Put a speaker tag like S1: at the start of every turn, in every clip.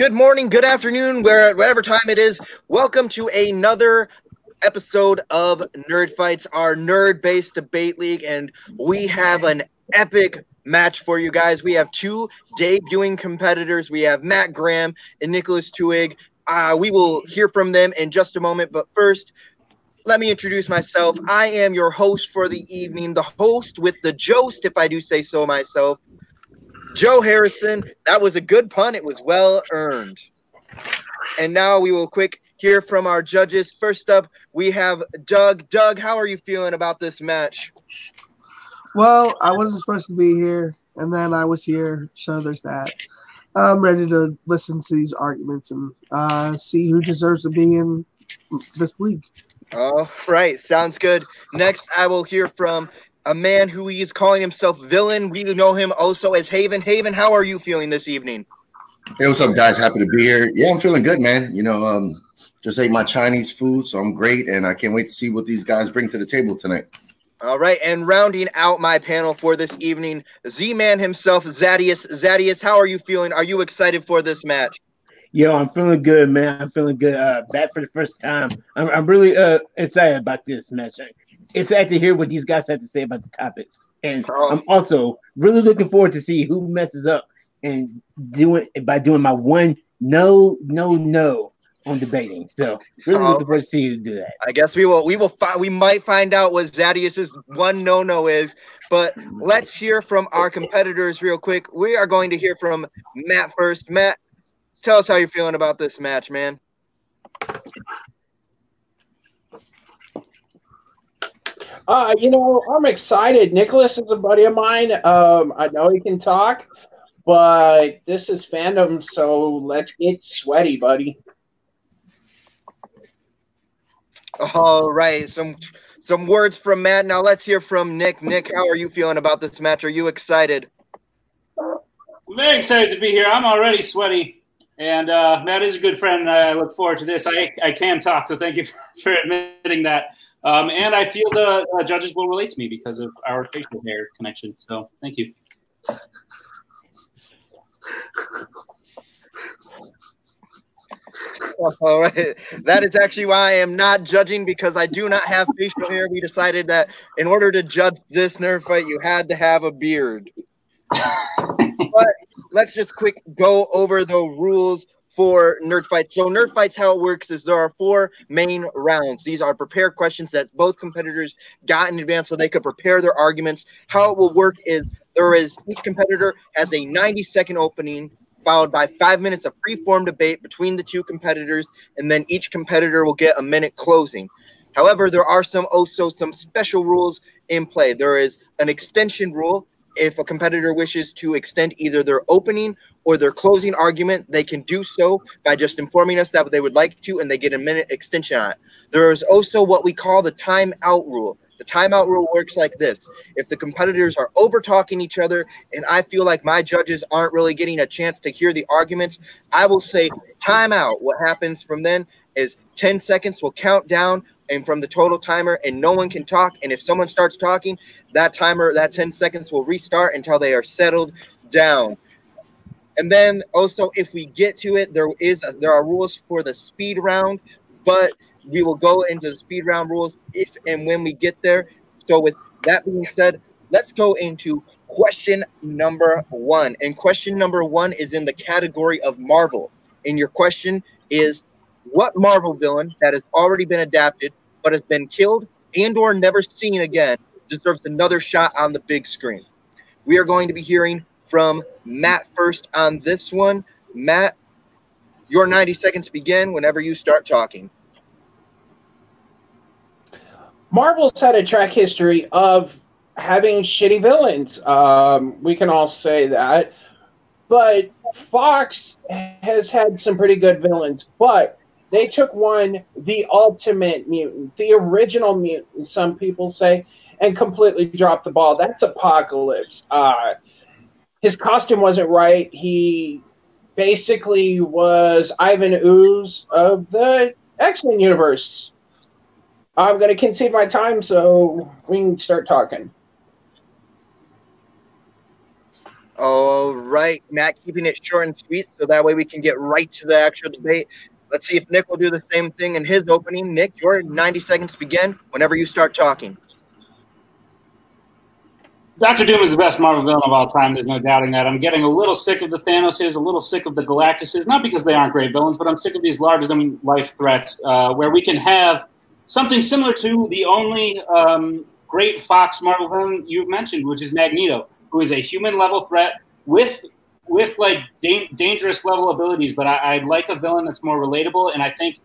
S1: good morning, good afternoon, whatever time it is. Welcome to another episode of Nerd Fights, our nerd-based debate league, and we have an epic match for you guys. We have two debuting competitors. We have Matt Graham and Nicholas Twohig. We will hear from them in just a moment, but first, let me introduce myself. I am your host for the evening, the host with the jost, if I do say so myself, Joe Harrison. That was a good pun. It was well earned. And now we will hear from our judges. First up, we have Doug. Doug, how are you feeling about this match?
S2: Well, I wasn't supposed to be here, and then I was here, so there's that. I'm ready to listen to these arguments and see who deserves to be in this league.
S1: All right, sounds good. Next, I will hear from a man who he is calling himself Villain. We know him also as Haven. Haven, how are you feeling this evening?
S3: Hey, what's up, guys? Happy to be here. Yeah, I'm feeling good, man. Just ate my Chinese food, so I'm great, and I can't wait to see what these guys bring to the table tonight.
S1: All right, and rounding out my panel for this evening, Z-Man himself, Zadius. Zadius, how are you feeling? Are you excited for this match?
S4: Yo, I'm feeling good, man. I'm feeling good. Back for the first time. I'm really excited about this match. Excited to hear what these guys have to say about the topics. And I'm also really looking forward to see who messes up and doing my one no on debating. So really looking forward to see you do that.
S1: I guess we might find out what Zadius's one no is, but let's hear from our competitors real quick. We are going to hear from Matt first. Matt, tell us how you're feeling about this match, man.
S5: I'm excited. Nicholas is a buddy of mine. I know he can talk, but this is fandom, so let's get sweaty, buddy.
S1: All right, some words from Matt. Now let's hear from Nick. Nick, how are you feeling about this match? Are you excited?
S6: I'm very excited to be here. I'm already sweaty. And Matt is a good friend, and I look forward to this. I can talk, so thank you for admitting that. And I feel the judges will relate to me because of our facial hair connection. So thank you.
S1: All right. That is actually why I am not judging, because I do not have facial hair. We decided that in order to judge this nerd fight, you had to have a beard. But let's just go over the rules for Nerd Fights. So Nerd Fights, how it works is there are 4 main rounds. These are prepared questions that both competitors got in advance so they could prepare their arguments. How it will work is each competitor has a 90-second opening, followed by 5 minutes of free-form debate between the two competitors, and then each competitor will get a minute closing. However, there are some special rules in play. There is an extension rule. If a competitor wishes to extend either their opening or their closing argument, they can do so by just informing us that they would like to, and they get a minute extension on it. There is also what we call the timeout rule. The timeout rule works like this. If the competitors are over-talking each other and I feel like my judges aren't really getting a chance to hear the arguments, I will say timeout. What happens from then is 10 seconds will count down and from the total timer, and no one can talk. And if someone starts talking, that 10 seconds will restart until they are settled down. And then also, if we get to it, there are rules for the speed round, but we will go into the speed round rules if and when we get there. So with that being said, let's go into question number 1. And question number 1 is in the category of Marvel. And your question is, what Marvel villain that has already been adapted but has been killed and or never seen again deserves another shot on the big screen? We are going to be hearing from Matt first on this one. Matt, your 90 seconds begin whenever you start talking.
S5: Marvel's had a track history of having shitty villains. We can all say that. But Fox has had some pretty good villains. But they took the ultimate mutant, the original mutant, some people say, and completely dropped the ball. That's Apocalypse. His costume wasn't right. He basically was Ivan Ooze of the X-Men universe. I'm going to concede my time so we can start talking.
S1: All right. right, Matt keeping it short and sweet so that way we can get right to the actual debate. Let's see if Nick will do the same thing in his opening. Nick, your 90 seconds begin whenever you start talking.
S6: Dr. Doom is the best Marvel villain of all time. There's no doubting that. I'm getting a little sick of the Thanoses, a little sick of the Galactuses, not because they aren't great villains, but I'm sick of these larger-than-life threats where we can have something similar to the only great Fox Marvel villain you've mentioned, which is Magneto, who is a human-level threat with like dangerous level abilities. But I'd like a villain that's more relatable, and I think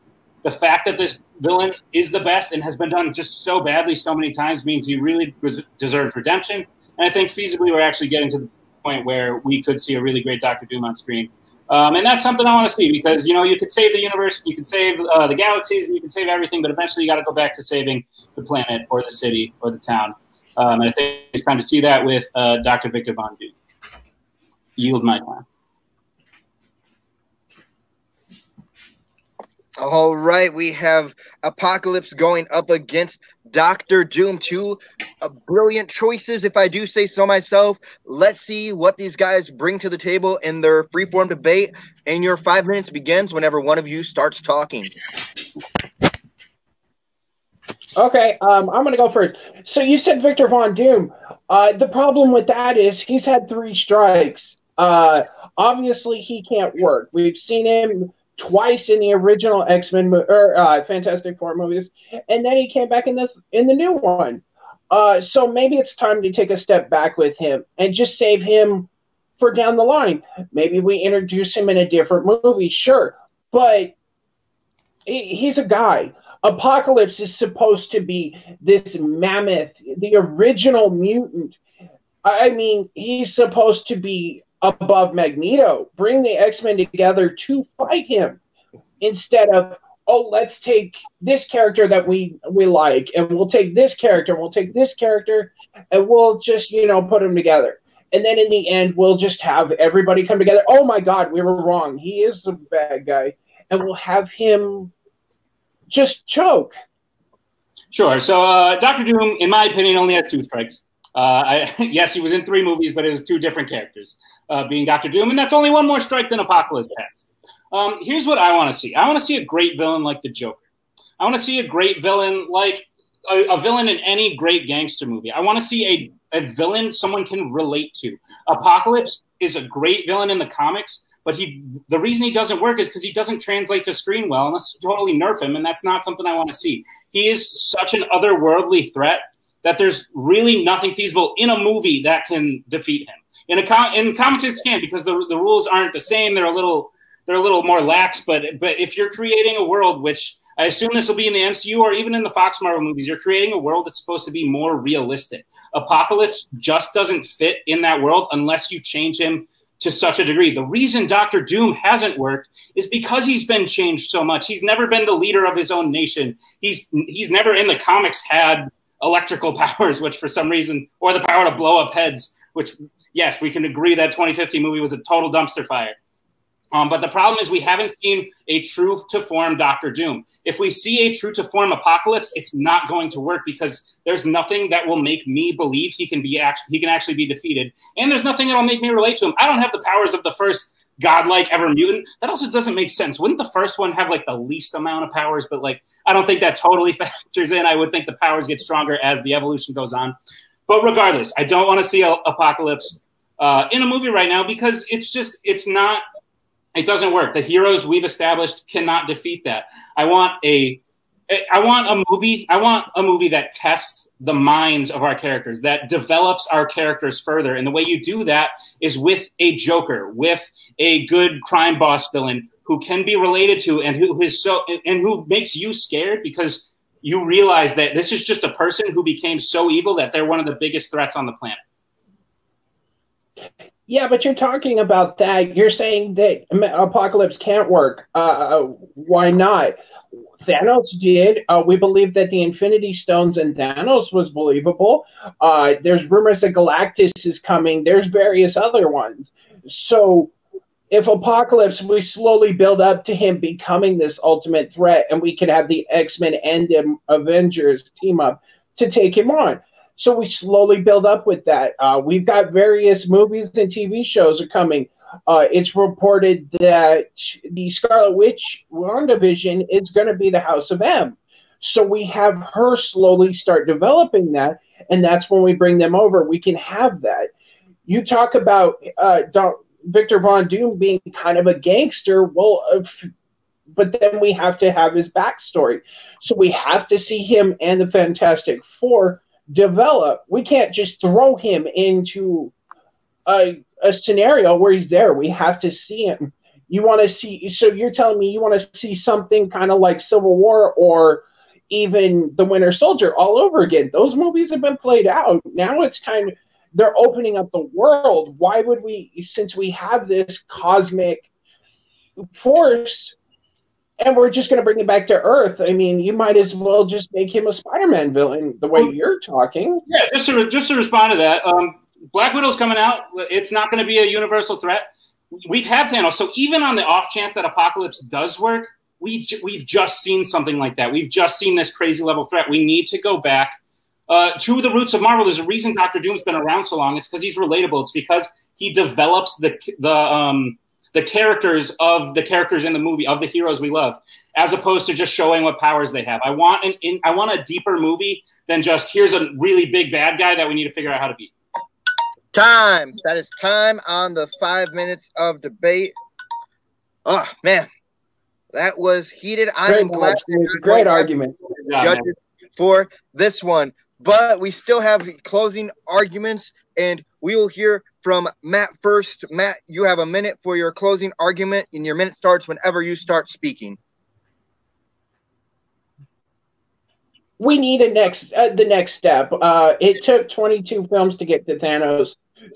S6: the fact that this villain is the best and has been done just so badly so many times means he really deserves redemption. And I think feasibly we're actually getting to the point where we could see a really great Dr. Doom on screen. And that's something I want to see because, you know, you could save the universe, you could save the galaxies, and you can save everything, but eventually you got to go back to saving the planet or the city or the town. And I think it's time to see that with Dr. Victor Von Doom. Yield my time.
S1: All right, we have Apocalypse going up against Dr. Doom. Two brilliant choices, if I do say so myself. Let's see what these guys bring to the table in their freeform debate. And your 5 minutes begins whenever one of you starts talking.
S5: Okay, I'm going to go first. So you said Victor Von Doom. The problem with that is he's had 3 strikes. Obviously, he can't work. We've seen him twice in the original X-Men or Fantastic Four movies, and then he came back in the new one. So maybe it's time to take a step back with him and just save him for down the line. Maybe we introduce him in a different movie, sure, but he's a guy. Apocalypse is supposed to be this mammoth, the original mutant. I mean, he's supposed to be above Magneto. Bring the X-Men together to fight him instead of, oh, let's take this character that we like, and we'll take this character, and we'll just, you know, put them together. And then in the end, we'll just have everybody come together. Oh, my God, we were wrong. He is the bad guy. And we'll have him just choke.
S6: Sure. So Dr. Doom, in my opinion, only has 2 strikes. Yes, he was in 3 movies, but it was 2 different characters being Dr. Doom, and that's only 1 more strike than Apocalypse has. Here's what I want to see. I want to see a great villain like the Joker. I want to see a great villain like a villain in any great gangster movie. I want to see a villain someone can relate to. Apocalypse is a great villain in the comics, but the reason he doesn't work is because he doesn't translate to screen well unless you totally nerf him, and that's not something I want to see. He is such an otherworldly threat that there's really nothing feasible in a movie that can defeat him. In comics, it can because the rules aren't the same. They're a little more lax. But if you're creating a world, which I assume this will be in the MCU or even in the Fox Marvel movies, you're creating a world that's supposed to be more realistic. Apocalypse just doesn't fit in that world unless you change him to such a degree. The reason Dr. Doom hasn't worked is because he's been changed so much. He's never been the leader of his own nation. He's never in the comics had electrical powers, which for some reason, or the power to blow up heads, which, yes, we can agree that 2015 movie was a total dumpster fire. But the problem is we haven't seen a true to form Dr. Doom. If we see a true to form Apocalypse, it's not going to work because there's nothing that will make me believe he can actually be defeated. And there's nothing that will make me relate to him. I don't have the powers of the first godlike ever mutant. That also doesn't make sense. Wouldn't the first one have like the least amount of powers? But like, I don't think that totally factors in. I would think the powers get stronger as the evolution goes on. But regardless, I don't want to see Apocalypse in a movie right now because it doesn't work. The heroes we've established cannot defeat that. I want a movie that tests the minds of our characters, that develops our characters further. And the way you do that is with a Joker, with a good crime boss villain who can be related to and who makes you scared because you realize that this is just a person who became so evil that they're one of the biggest threats on the planet.
S5: Yeah, but you're talking about that. You're saying that Apocalypse can't work. Why not? Thanos did. We believe that the Infinity Stones and Thanos was believable. There's rumors that Galactus is coming. There's various other ones. So if Apocalypse, we slowly build up to him becoming this ultimate threat, and we could have the X-Men and the Avengers team up to take him on. So we slowly build up with that. We've got various movies and TV shows are coming. It's reported that the Scarlet Witch WandaVision is going to be the House of M. So we have her slowly start developing that, and that's when we bring them over. We can have that. You talk about Victor Von Doom being kind of a gangster. Well, but then we have to have his backstory. So we have to see him and the Fantastic Four develop. We can't just throw him into a scenario where he's there. We have to see him. You want to see, so you're telling me you want to see something kind of like Civil War or even The Winter Soldier all over again. Those movies have been played out. Now it's kind of, they're opening up the world. Why would we, since we have this cosmic force and we're just going to bring it back to Earth, I mean, you might as well just make him a Spider-Man villain the way you're talking.
S6: Yeah, just to respond to that, Black Widow's coming out. It's not going to be a universal threat. We've had Thanos, so even on the off chance that Apocalypse does work, we've just seen something like that. We've just seen this crazy level threat. We need to go back to the roots of Marvel. There's a reason Doctor Doom's been around so long. It's because he's relatable. It's because he develops the characters of the characters in the movie, of the heroes we love, as opposed to just showing what powers they have. I want a deeper movie than just here's a really big bad guy that we need to figure out how to beat.
S1: Time. That is time on the 5 minutes of debate. Oh man, that was heated. I'm glad.
S5: Great argument.
S1: Judges for this one, but we still have closing arguments, and we will hear from Matt first. Matt, you have a minute for your closing argument, and your minute starts whenever you start speaking.
S5: We need the next step. It took 22 films to get to Thanos,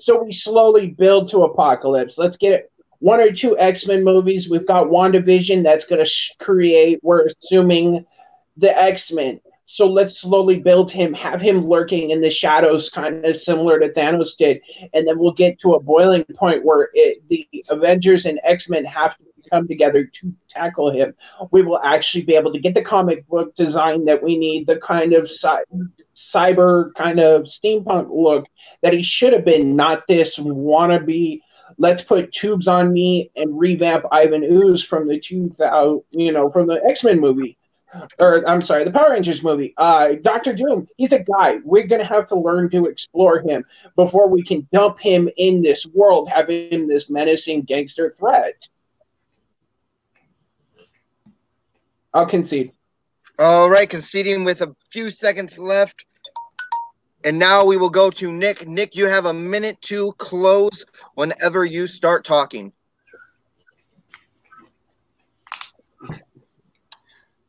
S5: so we slowly build to Apocalypse. Let's get 1 or 2 X-Men movies. We've got WandaVision that's going to create, we're assuming, the X-Men. So let's slowly build him, have him lurking in the shadows, kind of similar to Thanos did. And then we'll get to a boiling point where the Avengers and X-Men have to come together to tackle him. We will actually be able to get the comic book design that we need, the kind of cyber kind of steampunk look that he should have been, not this wannabe, let's put tubes on me and revamp Ivan Ooze from the 2000, from the X-Men movie. Or, I'm sorry, the Power Rangers movie. Dr. Doom, he's a guy. We're going to have to learn to explore him before we can dump him in this world, have him this menacing gangster threat. I'll concede.
S1: All right, conceding with a few seconds left. And now we will go to Nick. Nick, you have a minute to close whenever you start talking.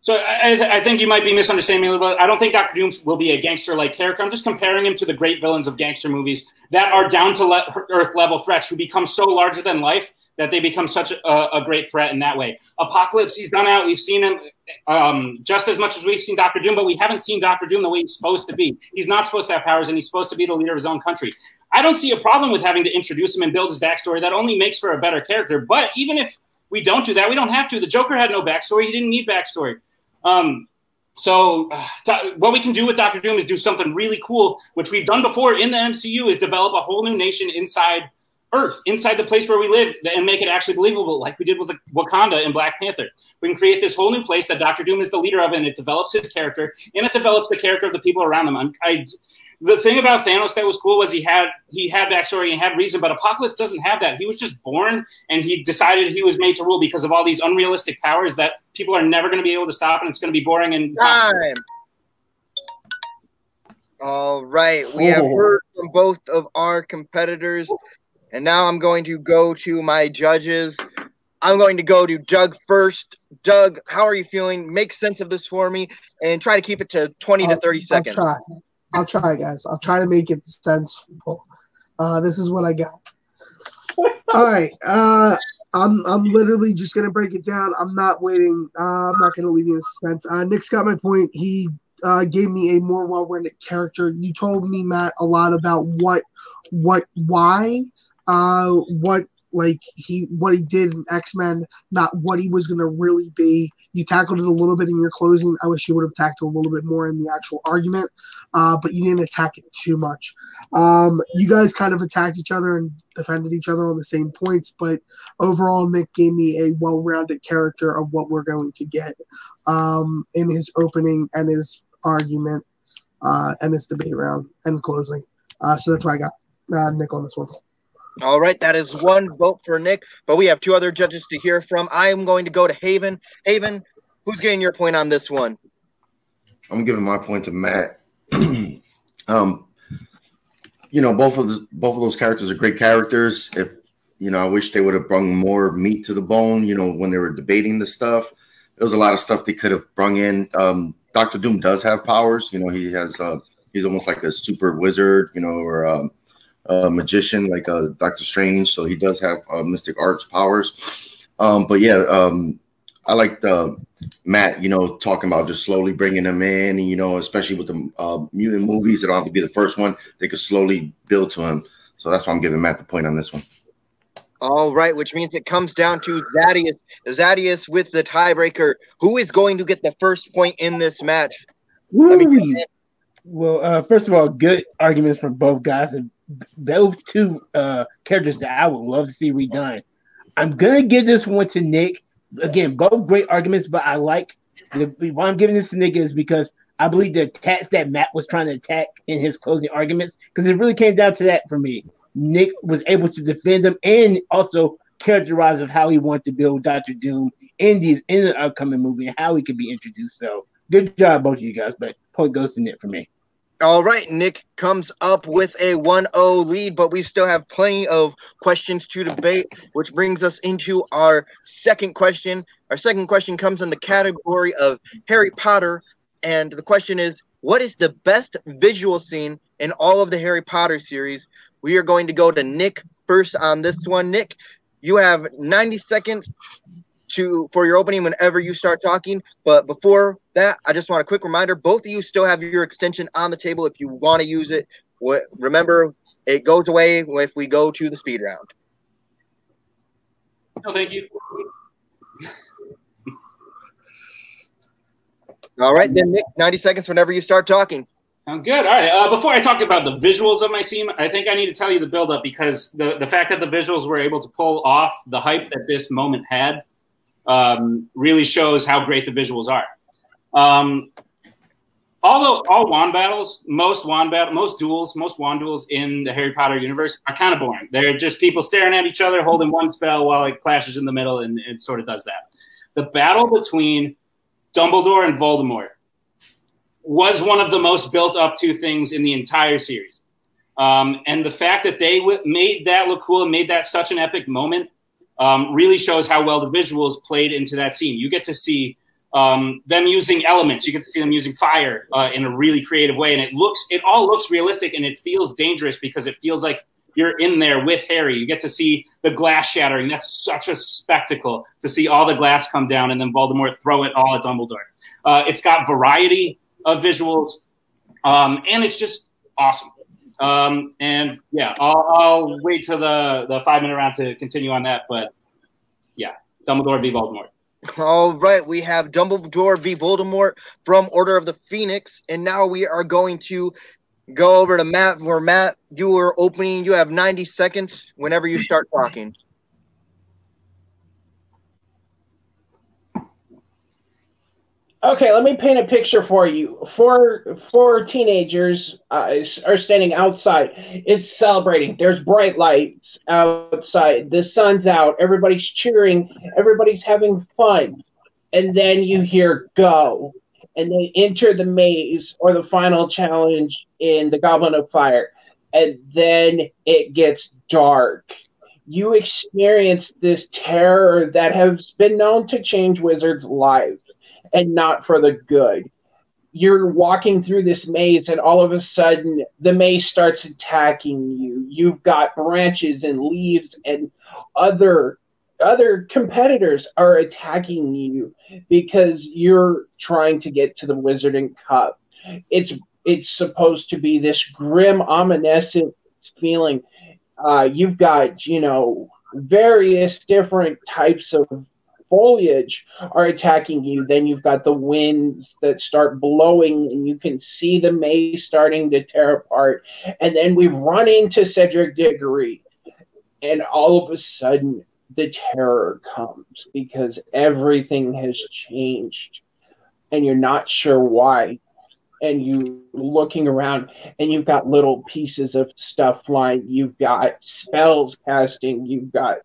S6: So I think you might be misunderstanding me a little bit. I don't think Dr. Doom will be a gangster-like character. I'm just comparing him to the great villains of gangster movies that are down-to-earth level threats who become so larger than life that they become such a great threat in that way. Apocalypse, he's done out. We've seen him just as much as we've seen Dr. Doom, but we haven't seen Dr. Doom the way he's supposed to be. He's not supposed to have powers, and he's supposed to be the leader of his own country. I don't see a problem with having to introduce him and build his backstory. That only makes for a better character. But even if we don't do that, we don't have to. The Joker had no backstory. He didn't need backstory. So what we can do with Dr. Doom is do something really cool, which we've done before in the MCU, is develop a whole new nation inside Earth, inside the place where we live, and make it actually believable, like we did with Wakanda and Black Panther. We can create this whole new place that Dr. Doom is the leader of, and it develops his character, and it develops the character of the people around him. The thing about Thanos that was cool was he had backstory and had reason, but Apocalypse doesn't have that. He was just born, and he decided he was made to rule because of all these unrealistic powers that people are never going to be able to stop, and it's going to be boring. And
S1: time. All right, we have heard from both of our competitors, and now I'm going to go to my judges. I'm going to go to Doug first. Doug, how are you feeling? Make sense of this for me, and try to keep it to 20 to 30 seconds.
S2: I'll try, guys. I'll try to make it sensible. This is what I got. All right. I'm literally just gonna break it down. I'm not waiting. I'm not gonna leave you in suspense. Nick's got my point. He gave me a more well-rounded character. You told me, Matt, a lot about why, what like what he did in X-Men, not what he was going to really be. You tackled it a little bit in your closing. I wish you would have tackled a little bit more in the actual argument, but you didn't attack it too much. You guys kind of attacked each other and defended each other on the same points, but overall, Nick gave me a well-rounded character of what we're going to get in his opening and his argument and his debate round and closing. So that's why I got Nick on this one.
S1: All right, that is one vote for Nick, but we have two other judges to hear from. I'm going to go to Haven. Haven, who's getting your point on this one?
S3: I'm giving my point to Matt. You know, both of those characters are great characters. If you know, I wish they would have brought more meat to the bone. You know, when they were debating the stuff, there was a lot of stuff they could have brought in. Dr. Doom does have powers. You know, he has. He's almost like a super wizard. You know, or a magician like Doctor Strange, so he does have mystic arts powers. But yeah, I like Matt, you know, talking about just slowly bringing them in, and, you know, especially with the mutant movies, that don't have to be the first one. They could slowly build to him. So that's why I'm giving Matt the point on this one.
S1: All right, which means it comes down to Zadius. Zadius with the tiebreaker. Who is going to get the first point in this match?
S4: Well, first of all, good arguments from both guys, and those two characters that I would love to see redone. I'm gonna give this one to Nick. Again, both great arguments, but I like why I'm giving this to Nick is because I believe the attacks that Matt was trying to attack in his closing arguments, because it really came down to that for me. Nick was able to defend them and also characterize of how he wanted to build Dr. Doom in the upcoming movie and how he could be introduced. So good job, both of you guys, but point goes to Nick for me.
S1: All right, Nick comes up with a 1-0 lead, but we still have plenty of questions to debate, which brings us into our second question. Our second question comes in the category of Harry Potter, and the question is, what is the best visual scene in all of the Harry Potter series? We are going to go to Nick first on this one. Nick, you have 90 seconds for your opening whenever you start talking. But before that, I just want a quick reminder, both of you still have your extension on the table if you want to use it. Remember, it goes away if we go to the speed round.
S6: No, thank you.
S1: All right, then, Nick, 90 seconds whenever you start talking.
S6: Sounds good. All right. Before I talk about the visuals of my scene, I think I need to tell you the buildup, because the fact that the visuals were able to pull off the hype that this moment had really shows how great the visuals are. Although all wand battles, most wand duels in the Harry Potter universe are kind of boring. They're just people staring at each other, holding one spell while it clashes in the middle, and it sort of does that. The battle between Dumbledore and Voldemort was one of the most built up to things in the entire series. And the fact that they made that look cool and made that such an epic moment really shows how well the visuals played into that scene. You get to see them using elements. You get to see them using fire in a really creative way. And it all looks realistic, and it feels dangerous because it feels like you're in there with Harry. You get to see the glass shattering. That's such a spectacle to see all the glass come down and then Voldemort throw it all at Dumbledore. It's got variety of visuals, and it's just awesome. And yeah, I'll wait till the 5-minute round to continue on that. But yeah, Dumbledore v. Voldemort.
S1: All right, we have Dumbledore v. Voldemort from Order of the Phoenix, and now we are going to go over to Matt. Where Matt, you are opening. You have 90 seconds whenever you start talking.
S5: Okay, let me paint a picture for you. Four teenagers are standing outside. It's celebrating. There's bright lights outside. The sun's out. Everybody's cheering. Everybody's having fun. And then you hear go. And they enter the maze or the final challenge in the Goblet of Fire. And then it gets dark. You experience this terror that has been known to change wizards' lives, and not for the good. You're walking through this maze, and all of a sudden, the maze starts attacking you. You've got branches and leaves, and other competitors are attacking you because you're trying to get to the Wizarding Cup. It's supposed to be this grim, ominous feeling. You've got, various different types of foliage are attacking you. Then you've got the winds that start blowing, and you can see the maze starting to tear apart. And then we run into Cedric Diggory, and all of a sudden the terror comes because everything has changed, and you're not sure why. And you looking around, and you've got little pieces of stuff flying. You've got spells casting. You've got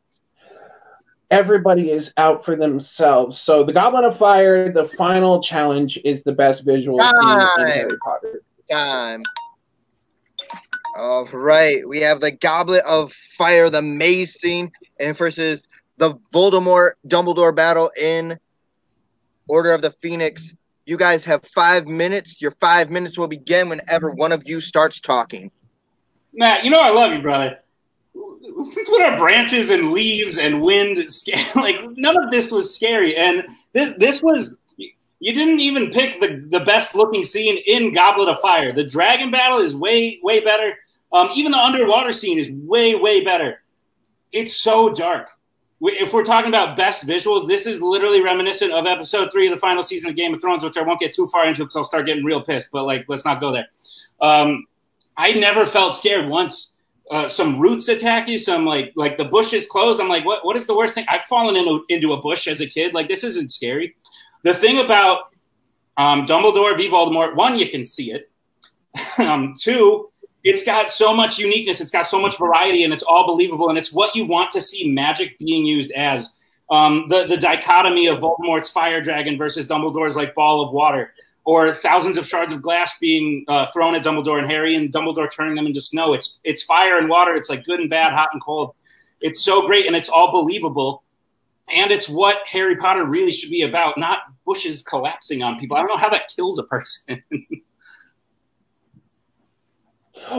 S5: everybody is out for themselves. So the Goblet of Fire, the final challenge, is the best visual scene in Harry Potter.
S1: Time. All right, we have the Goblet of Fire, the maze scene, and versus the Voldemort Dumbledore battle in Order of the Phoenix. You guys have 5 minutes. Your 5 minutes will begin whenever one of you starts talking.
S6: Matt, you know I love you, brother. Since when are branches and leaves and wind scary? Like, none of this was scary. And this was, you didn't even pick the best looking scene in Goblet of Fire. The dragon battle is way, way better. Even the underwater scene is way, way better. It's so dark. If we're talking about best visuals, this is literally reminiscent of episode 3 of the final season of Game of Thrones, which I won't get too far into because I'll start getting real pissed, but like, let's not go there. I never felt scared once. Some roots attack you, some like the bush is closed. I'm like, what is the worst thing? I've fallen into a bush as a kid. Like, this isn't scary. The thing about Dumbledore v. Voldemort, one, you can see it. Two, it's got so much uniqueness. It's got so much variety, and it's all believable. And it's what you want to see magic being used as. The dichotomy of Voldemort's fire dragon versus Dumbledore's like ball of water, or thousands of shards of glass being thrown at Dumbledore and Harry, and Dumbledore turning them into snow. It's fire and water. It's like good and bad, hot and cold. It's so great, and it's all believable. And it's what Harry Potter really should be about, not bushes collapsing on people. I don't know how that kills a person.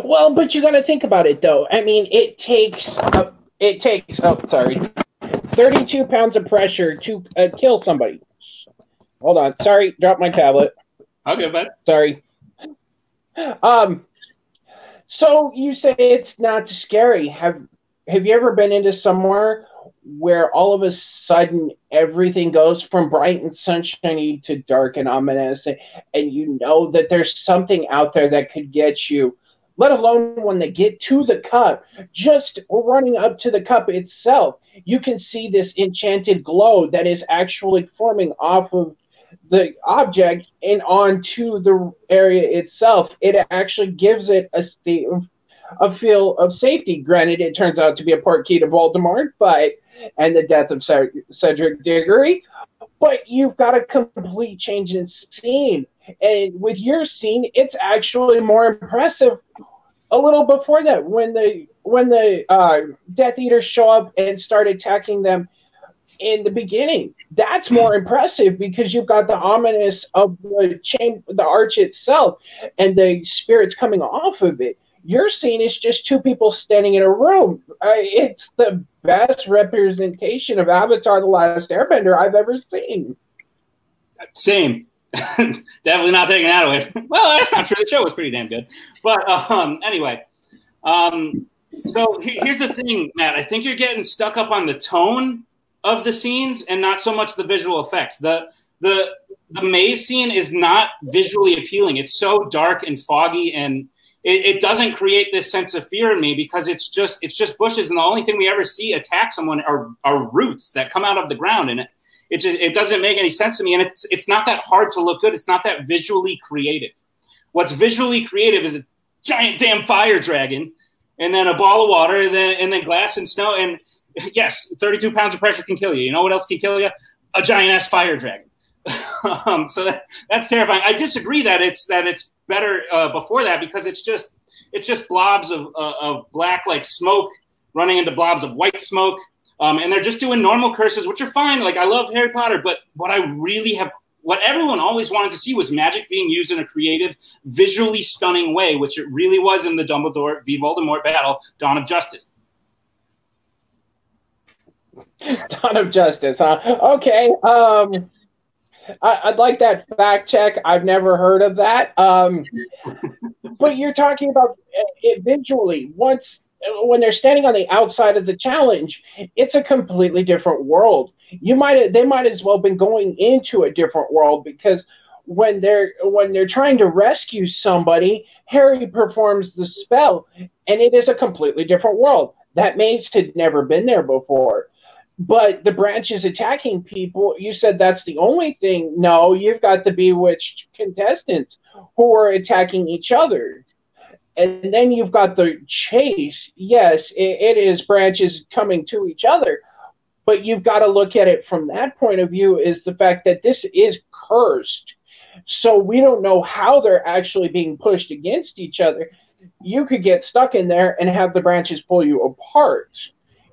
S5: Well, but you got to think about it, though. I mean, it takes 32 pounds of pressure to kill somebody. Hold on. Sorry, dropped my tablet.
S6: Okay, bud.
S5: Sorry. So you say it's not scary. Have you ever been into somewhere where all of a sudden everything goes from bright and sunshiny to dark and ominous, and you know that there's something out there that could get you, let alone when they get to the cup, just running up to the cup itself, you can see this enchanted glow that is actually forming off of the object and onto the area itself. It actually gives it a feel of safety. Granted, it turns out to be a port key to Voldemort, and the death of Cedric Diggory, but you've got a complete change in scene. And with your scene, it's actually more impressive. A little before that, when the Death Eaters show up and start attacking them in the beginning, that's more impressive because you've got the ominous of the arch itself and the spirits coming off of it. Your scene is just two people standing in a room. It's the best representation of Avatar: The Last Airbender I've ever seen.
S6: Same. Definitely not taking that away. Well, that's not true. The show was pretty damn good. But anyway, so here's the thing, Matt. I think you're getting stuck up on the tone of the scenes and not so much the visual effects. The maze scene is not visually appealing. It's so dark and foggy, and it doesn't create this sense of fear in me because it's just bushes, and the only thing we ever see attack someone are roots that come out of the ground, and it doesn't make any sense to me. And it's not that hard to look good. It's not that visually creative. What's visually creative is a giant damn fire dragon, and then a ball of water, and then glass and snow. And yes, 32 pounds of pressure can kill you. You know what else can kill you? A giant ass fire dragon. So that's terrifying. I disagree that it's better before that because it's just blobs of black like smoke running into blobs of white smoke. And they're just doing normal curses, which are fine. Like, I love Harry Potter, but what everyone always wanted to see was magic being used in a creative, visually stunning way, which it really was in the Dumbledore v. Voldemort battle, Dawn of Justice.
S5: Dawn of Justice, huh? Okay. I'd like that fact check. I've never heard of that. But you're talking about it visually. Once when they're standing on the outside of the challenge, it's a completely different world. They might as well have been going into a different world, because when they're trying to rescue somebody, Harry performs the spell, and it is a completely different world. That maze had never been there before. But the branches attacking people, you said that's the only thing. No, you've got the bewitched contestants who are attacking each other. And then you've got the chase. Yes, it is branches coming to each other. But you've got to look at it from that point of view, is the fact that this is cursed. So we don't know how they're actually being pushed against each other. You could get stuck in there and have the branches pull you apart.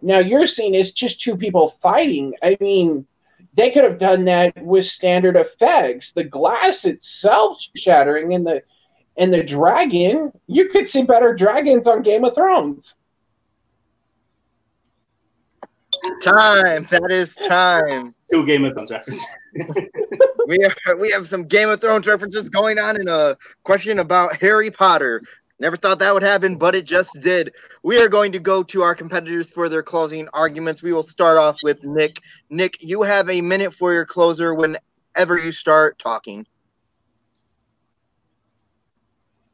S5: Now, your scene is just two people fighting. I mean, they could have done that with standard effects. The glass itself shattering and the dragon, you could see better dragons on Game of Thrones.
S1: Time. That is time.
S6: 2 Game of Thrones references.
S1: we have some Game of Thrones references going on in a question about Harry Potter. Never thought that would happen, but it just did. We are going to go to our competitors for their closing arguments. We will start off with Nick. Nick, you have a minute for your closer whenever you start talking.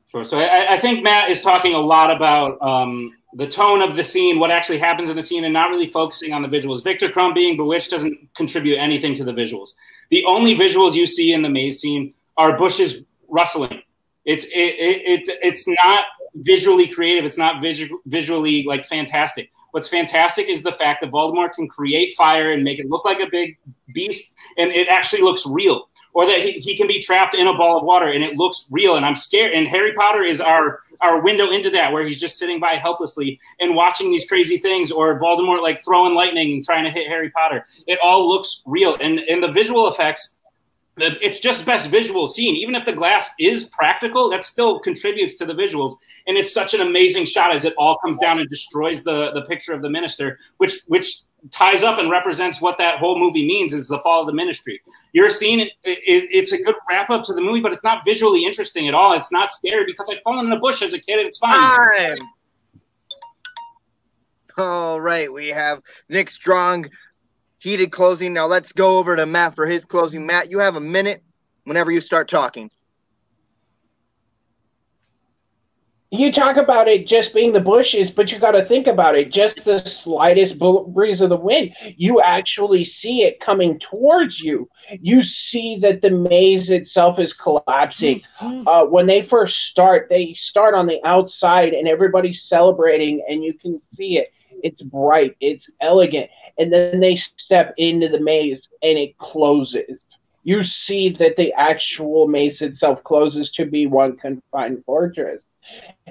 S6: Sure. So I think Matt is talking a lot about the tone of the scene, what actually happens in the scene, and not really focusing on the visuals. Victor Crumb being bewitched doesn't contribute anything to the visuals. The only visuals you see in the maze scene are bushes rustling. It's not visually creative. It's not visually like fantastic. What's fantastic is the fact that Voldemort can create fire and make it look like a big beast, and it actually looks real. Or that he can be trapped in a ball of water and it looks real, and I'm scared. And Harry Potter is our window into that, where he's just sitting by helplessly and watching these crazy things, or Voldemort like throwing lightning and trying to hit Harry Potter. It all looks real. And the visual effects, it's just best visual scene. Even if the glass is practical, that still contributes to the visuals. And it's such an amazing shot as it all comes down and destroys the picture of the minister, which ties up and represents what that whole movie means, is the fall of the ministry. Your scene, it's a good wrap up to the movie, but it's not visually interesting at all. It's not scary because I've fallen in a bush as a kid and it's fine.
S1: All right, we have Nick Strong, heated closing. Now let's go over to Matt for his closing. Matt, you have a minute whenever you start talking.
S5: You talk about it just being the bushes, but you got to think about it. Just the slightest breeze of the wind, you actually see it coming towards you. You see that the maze itself is collapsing. When they first start, they start on the outside and everybody's celebrating and you can see it. It's bright, it's elegant. And then they step into the maze and it closes. You see that the actual maze itself closes to be one confined fortress.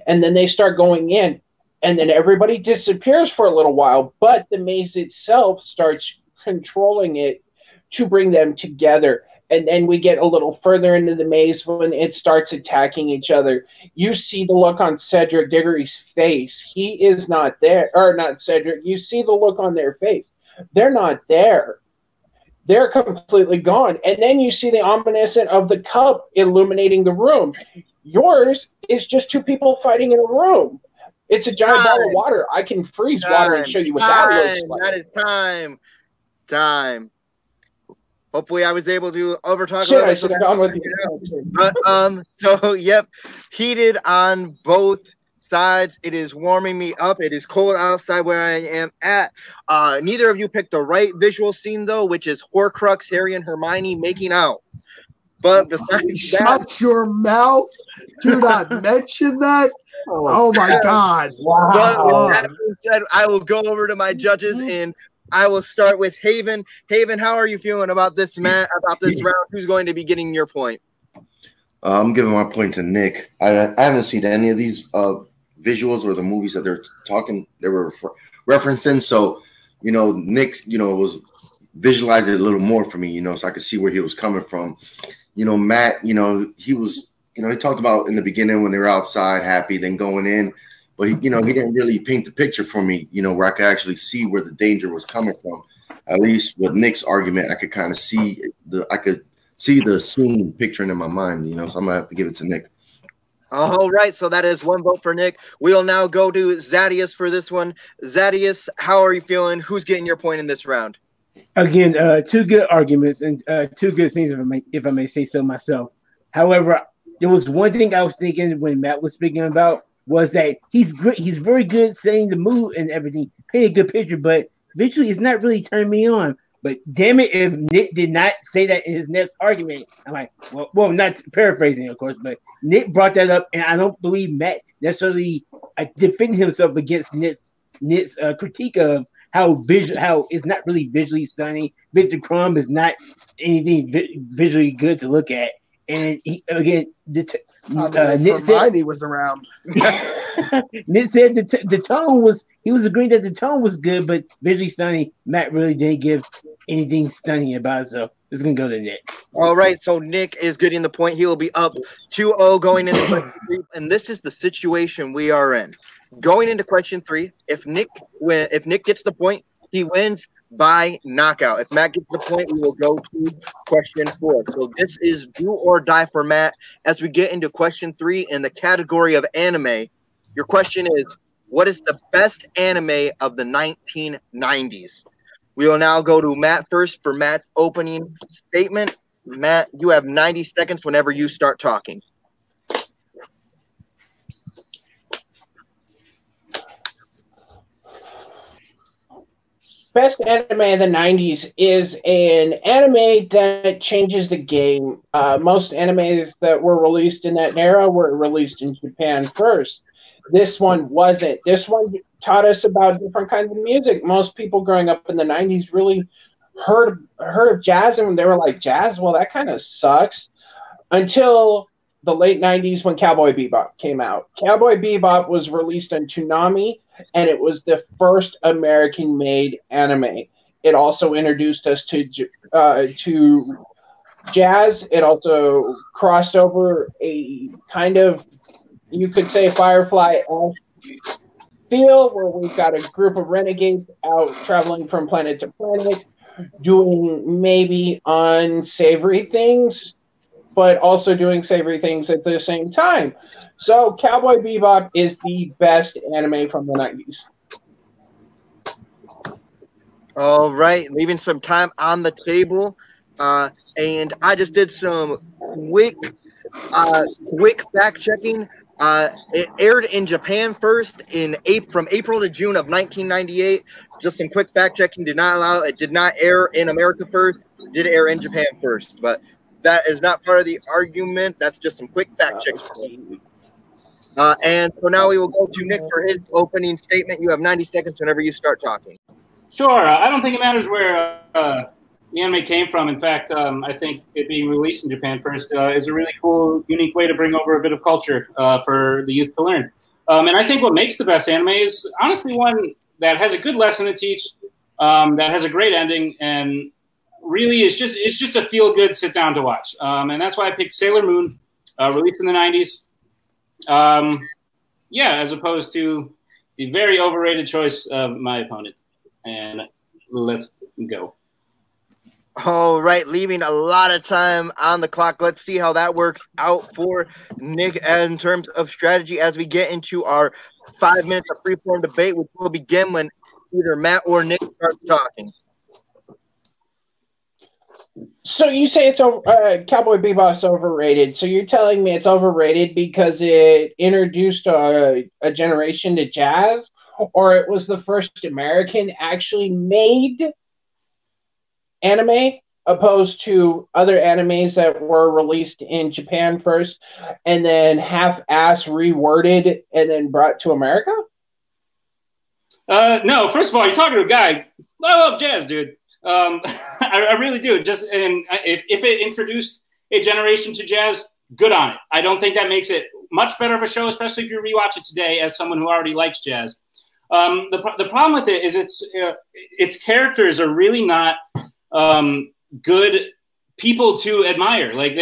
S5: And then they start going in, and then everybody disappears for a little while, but the maze itself starts controlling it to bring them together. And then we get a little further into the maze when it starts attacking each other. You see the look on Cedric Diggory's face. He is not there, or not Cedric. You see the look on their face. They're not there. They're completely gone. And then you see the ominous of the cup illuminating the room. Yours is just two people fighting in a room. It's a giant ball of water. I can freeze water and show you what that looks like.
S1: That is time. Time. Hopefully I was able to overtalk a little bit.
S5: I should have gone with you.
S1: But, so, yep, heated on both sides. It is warming me up. It is cold outside where I am at. Neither of you picked the right visual scene, though, which is Horcrux, Harry, and Hermione making out. But besides
S2: shut your mouth. Do not mention that. Oh my God.
S1: Wow. But with that being said, I will go over to my judges and I will start with Haven. Haven, how are you feeling about this round? Who's going to be getting your point?
S3: I'm giving my point to Nick. I haven't seen any of these visuals or the movies that they were referencing. So, Nick, was visualizing it a little more for me, so I could see where he was coming from. Matt, he was, he talked about in the beginning when they were outside happy, then going in, but he didn't really paint the picture for me, where I could actually see where the danger was coming from. At least with Nick's argument, I could kind of see the scene picturing in my mind, so I'm gonna have to give it to Nick.
S1: All right, so that is one vote for Nick. We'll now go to Zadius for this one. Zadius, how are you feeling? Who's getting your point in this round?
S4: Again, two good arguments and two good things, if I may say so myself. However, there was one thing I was thinking when Matt was speaking about was that he's great. He's very good setting the mood and everything, painting a good picture, but visually it's not really turning me on. But damn it, if Nick did not say that in his next argument, I'm like, well, not paraphrasing, of course, but Nick brought that up, and I don't believe Matt necessarily defended himself against Nick's critique of how it's not really visually stunning. Victor Crumb is not anything visually good to look at, and Nick said
S2: he was around.
S4: Nick said the tone was. He was agreeing that the tone was good, but visually stunning. Matt really didn't give anything stunning about it, so it's gonna go to Nick.
S1: All right, so Nick is getting the point. He will be up 2-0 going into question 3, and this is the situation we are in. Going into question 3, if Nick gets the point, he wins by knockout. If Matt gets the point, we will go to question 4. So this is do or die for Matt. As we get into question 3 in the category of anime, your question is, what is the best anime of the 1990s? We will now go to Matt first for Matt's opening statement. Matt, you have 90 seconds whenever you start talking.
S5: Best anime of the 90s is an anime that changes the game. Most animes that were released in that era were released in Japan first. This one wasn't. This one taught us about different kinds of music. Most people growing up in the 90s really heard of jazz, and they were like, jazz? Well, that kind of sucks. Until the late 90s when Cowboy Bebop came out. Cowboy Bebop was released on Toonami, and it was the first American-made anime. It also introduced us to jazz. It also crossed over a kind of, you could say, Firefly-esque feel, where we've got a group of renegades out traveling from planet to planet, doing maybe unsavory things, but also doing savory things at the same time. So Cowboy Bebop is the best anime from the 90s.
S1: All right, leaving some time on the table. And I just did some quick fact checking. It aired in Japan first from April to June of 1998. Just some quick fact checking. It did not air in America first. It did air in Japan first, but that is not part of the argument. That's just some quick fact checks for me. And so now we will go to Nick for his opening statement. You have 90 seconds whenever you start talking.
S6: Sure. I don't think it matters where the anime came from. In fact, I think it being released in Japan first is a really cool, unique way to bring over a bit of culture for the youth to learn. And I think what makes the best anime is honestly one that has a good lesson to teach, that has a great ending, and really is just a feel-good sit-down to watch. And that's why I picked Sailor Moon, released in the 90s. As opposed to the very overrated choice of my opponent. And let's go.
S1: All right, leaving a lot of time on the clock. Let's see how that works out for Nick in terms of strategy as we get into our 5 minutes of free-form debate, which will begin when either Matt or Nick starts talking.
S5: So you say it's Cowboy Bebop's overrated. So you're telling me it's overrated because it introduced a generation to jazz, or it was the first American actually made anime, opposed to other animes that were released in Japan first and then half-ass reworded and then brought to America?
S6: No, first of all, you're talking to a guy. I love jazz, dude. I really do. If it introduced a generation to jazz, good on it. I don't think that makes it much better of a show, especially if you rewatch it today as someone who already likes jazz. The problem with it is its characters are really not good people to admire. Like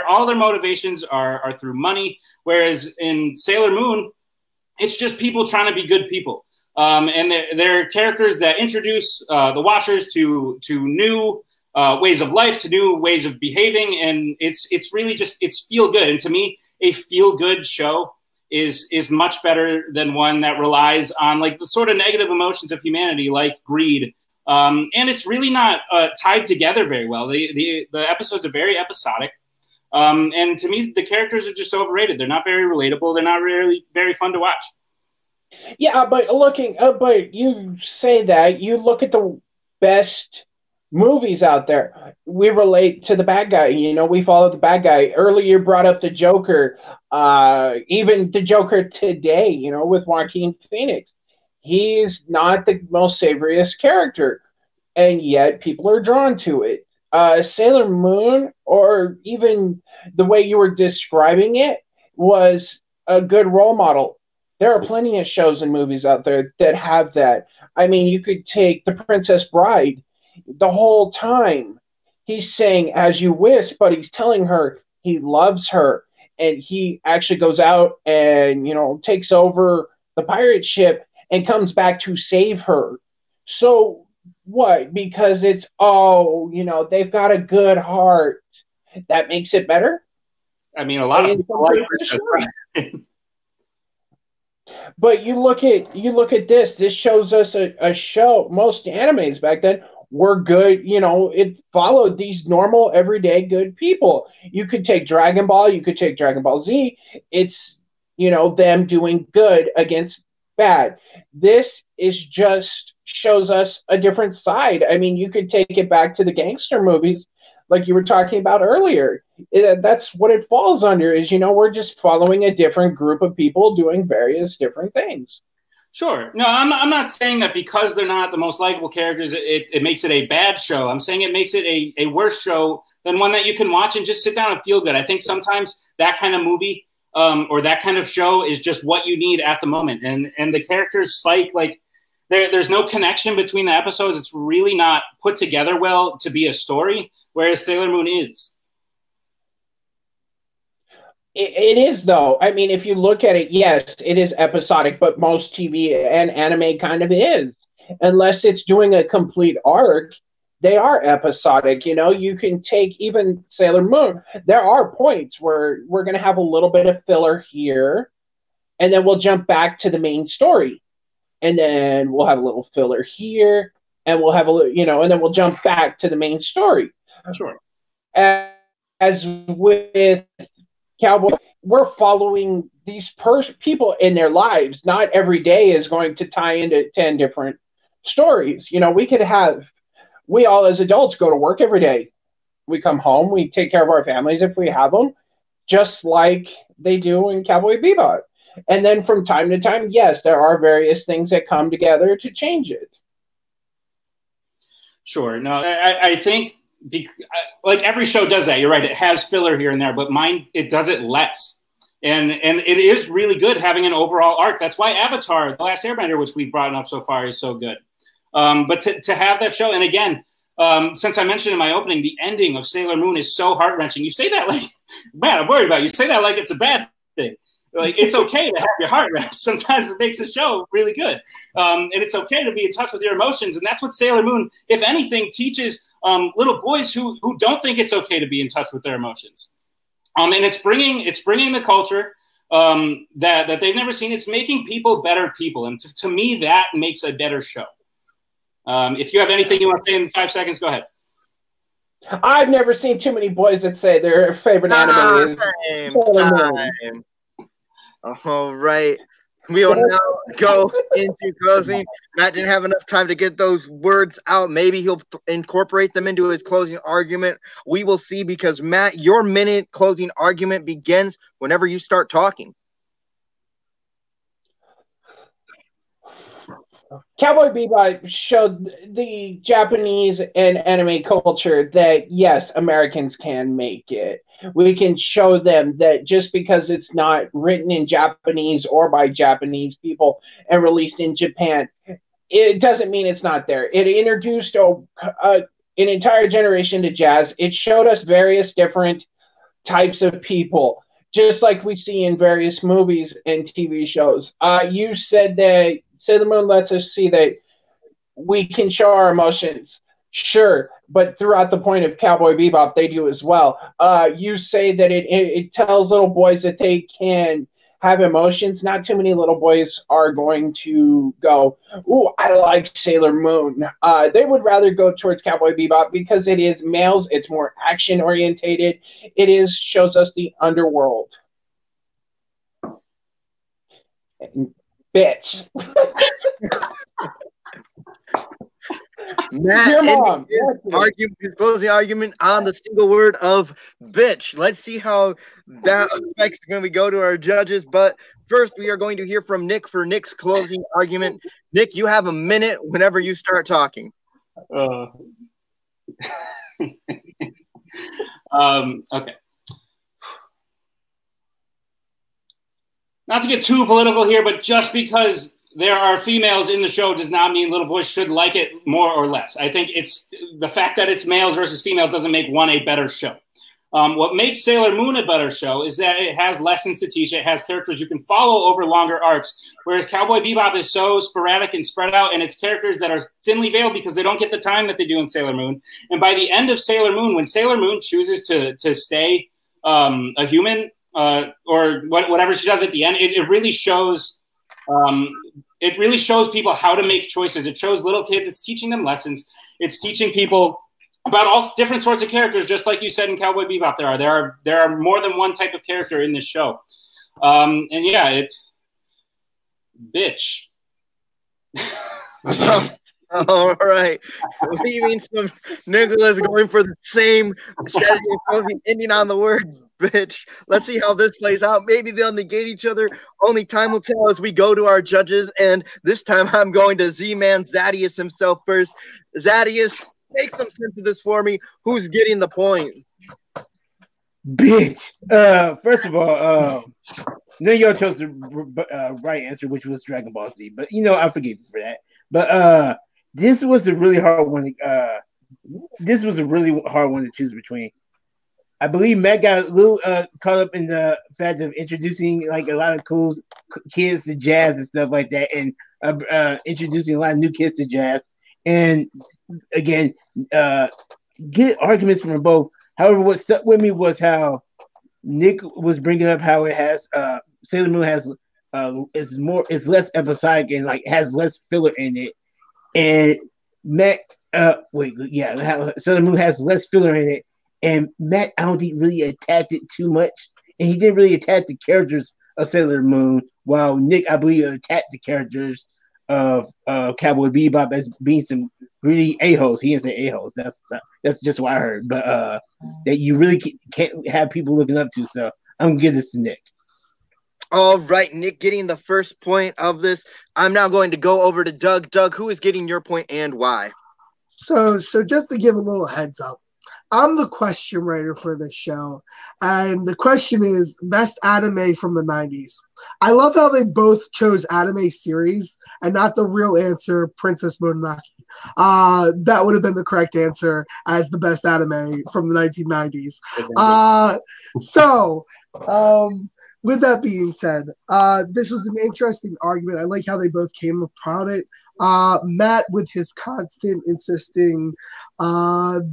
S6: all their motivations are through money, whereas in Sailor Moon, it's just people trying to be good people. And they're characters that introduce the watchers to new ways of life, to new ways of behaving, and it's really just it's feel good. And to me, a feel-good show is much better than one that relies on like the sort of negative emotions of humanity, like greed. And it's really not tied together very well. The episodes are very episodic. And to me, the characters are just overrated. They're not very relatable. They're not really very fun to watch.
S5: Yeah, but but you say that, you look at the best movies out there. We relate to the bad guy. You know, we follow the bad guy. Earlier, you brought up the Joker. Even the Joker today, you know, with Joaquin Phoenix. He's not the most savoriest character, and yet people are drawn to it. Sailor Moon, or even the way you were describing it, was a good role model. There are plenty of shows and movies out there that have that. I mean, you could take The Princess Bride. The whole time he's saying "as you wish," but he's telling her he loves her, and he actually goes out and, you know, takes over the pirate ship and comes back to save her. So what? Because it's, oh, you know, they've got a good heart, that makes it better?
S6: I mean, a lot of people like it.
S5: But you look at this. This shows us a show. Most animes back then were good. You know, it followed these normal, everyday, good people. You could take Dragon Ball. You could take Dragon Ball Z. It's, you know, them doing good against bad. This is just shows us a different side. I mean, you could take it back to the gangster movies, like you were talking about earlier. That's what it falls under, is, you know, we're just following a different group of people doing various different things.
S6: Sure. No, I'm not saying that because they're not the most likable characters, it makes it a bad show. I'm saying it makes it a worse show than one that you can watch and just sit down and feel good. I think sometimes that kind of movie or that kind of show is just what you need at the moment. And the characters spike, like, there's no connection between the episodes. It's really not put together well to be a story, whereas Sailor Moon is.
S5: It is, though. I mean, if you look at it, yes, it is episodic, but most TV and anime kind of is. Unless it's doing a complete arc, they are episodic. You know, you can take even Sailor Moon. There are points where we're going to have a little bit of filler here, and then we'll jump back to the main story. And then we'll have a little filler here, and we'll have a little, you know, and then we'll jump back to the main story.
S6: Sure.
S5: As with Cowboy, we're following these people in their lives. Not every day is going to tie into 10 different stories. You know, we all as adults go to work every day. We come home, we take care of our families if we have them, just like they do in Cowboy Bebop. And then from time to time, yes, there are various things that come together to change it.
S6: Sure. No, I think like every show does that. You're right. It has filler here and there, but mine, it does it less. And it is really good having an overall arc. That's why Avatar, The Last Airbender, which we've brought up so far, is so good. But to have that show, and again, since I mentioned in my opening, the ending of Sailor Moon is so heart-wrenching. You say that like, man, I'm worried about you. You say that like it's a bad thing. Like, it's okay to have your heart rest. Sometimes it makes a show really good. And it's okay to be in touch with your emotions. And that's what Sailor Moon, if anything, teaches little boys who don't think it's okay to be in touch with their emotions. And it's bringing the culture that they've never seen. It's making people better people. And to me, that makes a better show. If you have anything you want to say in 5 seconds, go ahead.
S5: I've never seen too many boys that say their favorite anime is Sailor Moon.
S1: All right. We will now go into closing. Matt didn't have enough time to get those words out. Maybe he'll incorporate them into his closing argument. We will see, because, Matt, your minute closing argument begins whenever you start talking.
S5: Cowboy Bebop showed the Japanese and anime culture that, yes, Americans can make it. We can show them that just because it's not written in Japanese or by Japanese people and released in Japan, it doesn't mean it's not there. It introduced an entire generation to jazz. It showed us various different types of people, just like we see in various movies and TV shows. You said that Sailor Moon lets us see that we can show our emotions. Sure, but throughout the point of Cowboy Bebop, they do as well. You say that it tells little boys that they can have emotions. Not too many little boys are going to go, "Ooh, I like Sailor Moon." They would rather go towards Cowboy Bebop because it is males. It's more action orientated. Shows us the underworld. Bitch.
S1: Matt,
S5: Your mom.
S1: his closing argument on the single word of bitch. Let's see how that affects when we go to our judges. But first, we are going to hear from Nick for Nick's closing argument. Nick, you have a minute whenever you start talking.
S6: Okay. Not to get too political here, but just because there are females in the show does not mean little boys should like it more or less. I think it's the fact that it's males versus females doesn't make one a better show. What makes Sailor Moon a better show is that it has lessons to teach. It has characters you can follow over longer arcs, whereas Cowboy Bebop is so sporadic and spread out, and it's characters that are thinly veiled because they don't get the time that they do in Sailor Moon. And by the end of Sailor Moon, when Sailor Moon chooses to stay a human or whatever she does at the end, it really shows people how to make choices. It shows little kids. It's teaching them lessons. It's teaching people about all different sorts of characters, just like you said in Cowboy Bebop. There are more than one type of character in this show, and yeah, it's bitch.
S1: All right, leaving some Nicholas going for the same strategy, ending on the word bitch. Let's see how this plays out. Maybe they'll negate each other. Only time will tell as we go to our judges. And this time I'm going to Z-Man Zadius himself first. Zadius, make some sense of this for me. Who's getting the point?
S4: Bitch. First of all, none of y'all chose the right answer, which was Dragon Ball Z. But, I forgive you for that. But this was a really hard one. This was a really hard one to choose between. I believe Matt got a little caught up in the fact of introducing like a lot of cool kids to jazz and stuff like that, and introducing a lot of new kids to jazz. And again, get arguments from both. However, what stuck with me was how Nick was bringing up how it has Sailor Moon has it's less episodic and like has less filler in it, and Matt Sailor Moon has less filler in it. And Matt, I don't think really attacked it too much. And he didn't really attack the characters of Sailor Moon, while Nick, I believe, attacked the characters of Cowboy Bebop as being some really a-holes. He didn't say a-holes. That's just what I heard. But that you really can't have people looking up to. So I'm going to give this to Nick.
S1: All right, Nick getting the first point of this. I'm now going to go over to Doug. Doug, who is getting your point and why?
S2: So just to give a little heads up, I'm the question writer for this show, and the question is best anime from the 90s. I love how they both chose anime series and not the real answer, Princess Mononoke. That would have been the correct answer as the best anime from the 1990s. With that being said, this was an interesting argument. I like how they both came about it. Matt, with his constant insisting,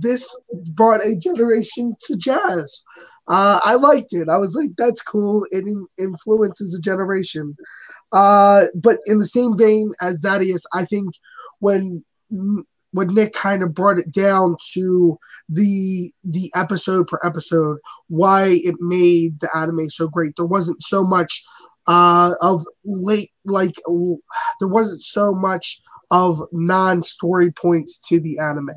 S2: this brought a generation to jazz. I liked it. I was like, that's cool. It influences a generation. But in the same vein as Zadius, I think when Nick kind of brought it down to the episode per episode, why it made the anime so great. There wasn't so much there wasn't so much of non-story points to the anime,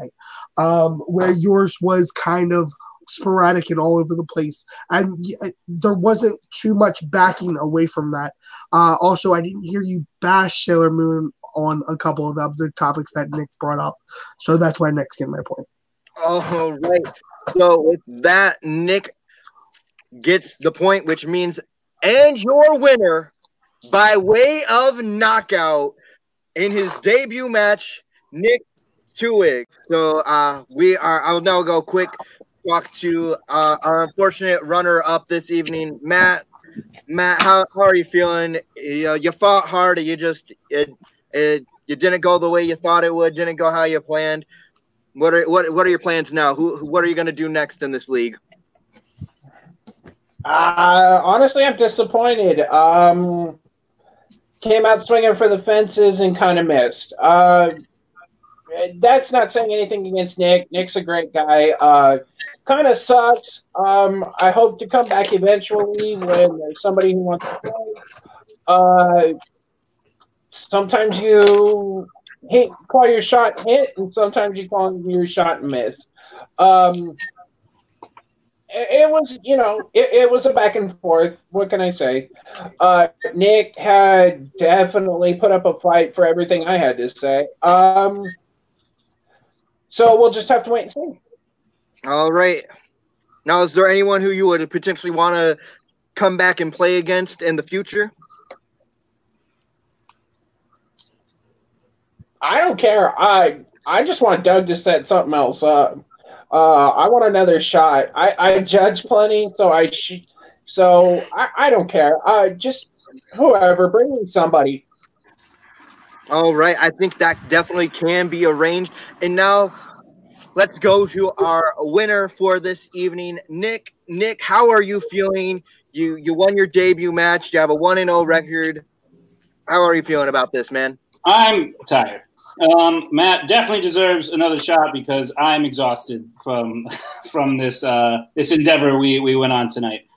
S2: where yours was kind of sporadic and all over the place, and there wasn't too much backing away from that. Also, I didn't hear you bash Sailor Moon on a couple of the other topics that Nick brought up, so that's why Nick's getting my point.
S1: All right, so with that, Nick gets the point, which means, and your winner by way of knockout in his debut match, Nick Twohig. So I'll now go quick talk to our unfortunate runner-up this evening, Matt. Matt, how are you feeling? You fought hard, or you just it didn't go the way you thought it would, didn't go how you planned. What are your plans now? What are you going to do next in this league?
S5: Honestly, I'm disappointed. Came out swinging for the fences and kind of missed. That's not saying anything against Nick. Nick's a great guy. Kind of sucks. I hope to come back eventually when there's somebody who wants to play. Sometimes you call your shot hit, and sometimes you call your shot miss. It was, it was a back and forth. What can I say? Nick had definitely put up a fight for everything I had to say. So we'll just have to wait and see.
S1: All right. Now, is there anyone who you would potentially want to come back and play against in the future?
S5: I don't care. I just want Doug to set something else up. I want another shot. I judge plenty, so I don't care. Just whoever, bring me somebody.
S1: All right, I think that definitely can be arranged. And now let's go to our winner for this evening, Nick. Nick, how are you feeling? You won your debut match. You have a 1-0 record. How are you feeling about this, man?
S6: I'm tired. Matt definitely deserves another shot because I'm exhausted from this this endeavor we went on tonight.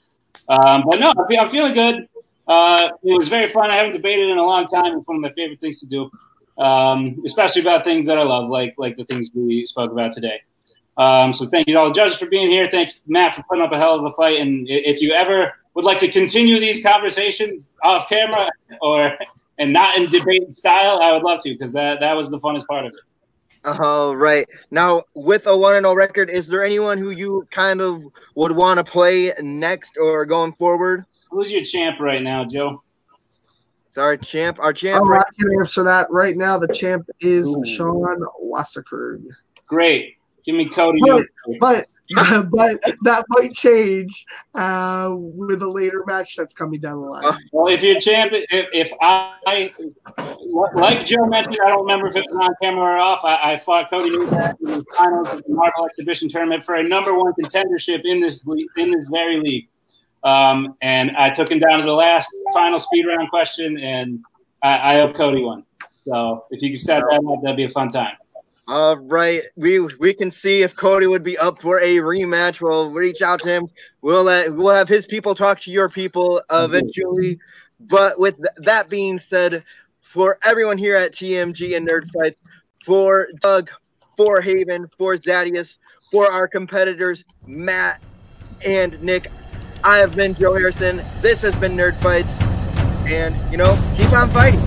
S6: But no, I'm feeling good. It was very fun. I haven't debated in a long time. It's one of my favorite things to do, especially about things that I love, like the things we spoke about today. So thank you to all the judges for being here. Thank you, Matt, for putting up a hell of a fight. And if you ever would like to continue these conversations off camera and not in debate style, I would love to, because that was the funnest part of it.
S1: All right. Now, with a 1-0 record, is there anyone who you kind of would want to play next or going forward?
S6: Who's your champ right now, Joe?
S1: It's our champ.
S2: I can answer that right now. The champ is Sean Wasserberg.
S6: Great. Give me Cody.
S2: But that might change with a later match that's coming down the line.
S6: Well, if you're champ, if I like Joe mentioned, I don't remember if it was on camera or off. I fought Cody in the finals of the Marvel Exhibition Tournament for a #1 contendership in this very league, and I took him down to the last final speed round question, and I hope Cody won. So if you can set that up, that'd be a fun time.
S1: All right, we can see if Cody would be up for a rematch. We'll reach out to him. We'll have his people talk to your people eventually. But with that being said, for everyone here at TMG and Nerd Fights, for Doug, for Haven, for Zadius, for our competitors Matt and Nick, I have been Joe Harrison. This has been Nerd Fights, and keep on fighting.